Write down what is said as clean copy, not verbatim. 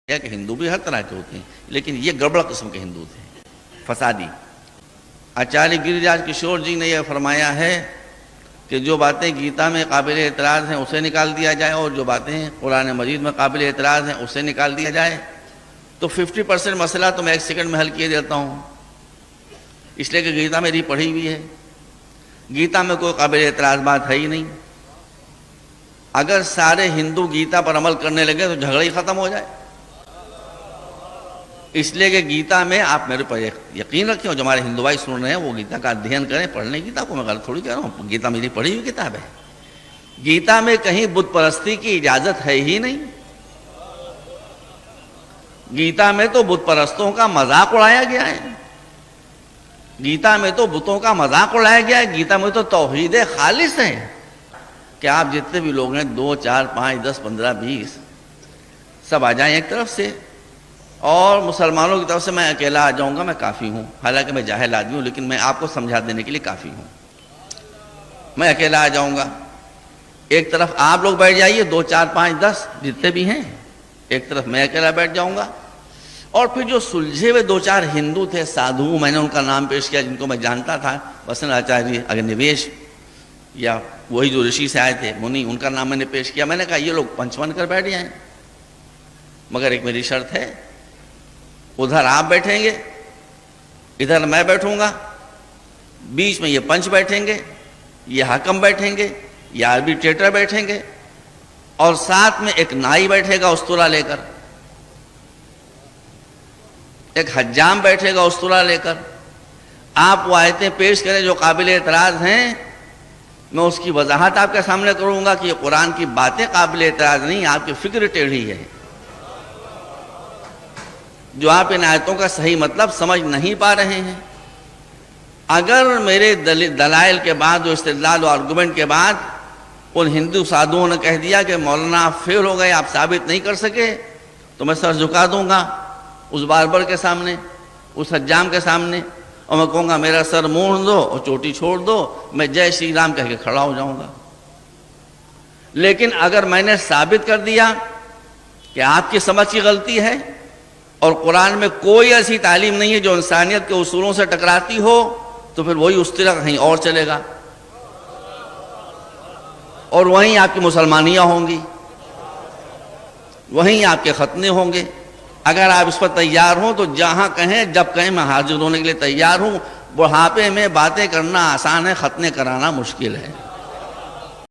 کہ ہندو بھی ہر طرح کے ہوتے ہیں، لیکن یہ گڑبڑ قسم کے ہندو تھے، فسادی۔ آچاریہ گریراج کشور جی نے یہ فرمایا ہے کہ جو باتیں گیتا میں قابل اعتراض ہیں اسے نکال دیا جائے، اور جو باتیں قرآن مجید میں قابل اعتراض ہیں اسے نکال دیا جائے، تو 50% مسئلہ تو میں 1 سیکنڈ میں حل کیے دیتا ہوں، اس لیے کہ گیتا میری پڑھی ہوئی ہے، گیتا میں کوئی قابل اعتراض بات ہے ہی نہیں۔ اگر سارے ہندو گیتا پر عمل کرنے لگے تو جھگڑا ہی ختم ہو جائے، اس لیے کہ گیتا میں آپ میرے پر یقین رکھیں، اور جو ہمارے ہندو بھائی سن رہے ہیں وہ گیتا کا ادھین کریں، پڑھ لیں گیتا کو، میں غلط تھوڑی کہہ رہا ہوں، گیتا میری پڑھی ہوئی کتاب ہے۔ گیتا میں کہیں بت پرستی کی اجازت ہے ہی نہیں، گیتا میں تو بت پرستوں کا مذاق اڑایا گیا ہے، گیتا میں تو بتوں کا مذاق اڑایا گیا ہے، گیتا میں تو توحید خالص ہے کہ آپ جتنے بھی لوگ ہیں 2 4 5 10 15 20 سب آ جائیں ایک طرف سے، اور مسلمانوں کی طرف سے میں اکیلا آ جاؤں گا، میں کافی ہوں، حالانکہ میں جاہل آدمی ہوں لیکن میں آپ کو سمجھا دینے کے لیے کافی ہوں، میں اکیلا آ جاؤں گا، ایک طرف آپ لوگ بیٹھ جائیے 2 4 5 10 جتنے بھی ہیں، ایک طرف میں اکیلا بیٹھ جاؤں گا، اور پھر جو سلجھے ہوئے 2 4 ہندو تھے سادھو، میں نے ان کا نام پیش کیا جن کو میں جانتا تھا، وسن آچاریہ اگنیویش، یا وہی جو رشی سے آئے تھے منی، ان کا نام میں نے پیش کیا، میں نے کہا یہ لوگ پنچ بن کر بیٹھ جائیں، مگر ایک میری شرط ہے، ادھر آپ بیٹھیں گے، ادھر میں بیٹھوں گا، بیچ میں یہ پنچ بیٹھیں گے، یہ حکم بیٹھیں گے، یہ آربیٹریٹر بیٹھیں گے، اور ساتھ میں ایک نائی بیٹھے گا استورا لے کر، ایک حجام بیٹھے گا استورا لے کر، آپ وہ آیتیں پیش کریں جو قابل اعتراض ہیں، میں اس کی وضاحت آپ کے سامنے کروں گا کہ یہ قرآن کی باتیں قابل اعتراض نہیں، آپ کی فکر ٹیڑھی ہے، جو آپ ان آیتوں کا صحیح مطلب سمجھ نہیں پا رہے ہیں۔ اگر میرے دلائل کے بعد، جو استدلال و آرگومنٹ کے بعد ان ہندو سادھوؤں نے کہہ دیا کہ مولانا آپ فیل ہو گئے، آپ ثابت نہیں کر سکے، تو میں سر جھکا دوں گا اس باربر کے سامنے، اس حجام کے سامنے، اور میں کہوں گا میرا سر مونڈ دو اور چوٹی چھوڑ دو، میں جے شری رام کہہ کے کھڑا ہو جاؤں گا۔ لیکن اگر میں نے ثابت کر دیا کہ آپ کی سمجھ کی غلطی ہے، اور قرآن میں کوئی ایسی تعلیم نہیں ہے جو انسانیت کے اصولوں سے ٹکراتی ہو، تو پھر وہی اس طرح کہیں اور چلے گا، اور وہیں آپ کی مسلمانیاں ہوں گی، وہیں آپ کے ختنے ہوں گے۔ اگر آپ اس پر تیار ہوں تو جہاں کہیں جب کہیں میں حاضر ہونے کے لیے تیار ہوں۔ بڑھاپے میں باتیں کرنا آسان ہے، ختنے کرانا مشکل ہے۔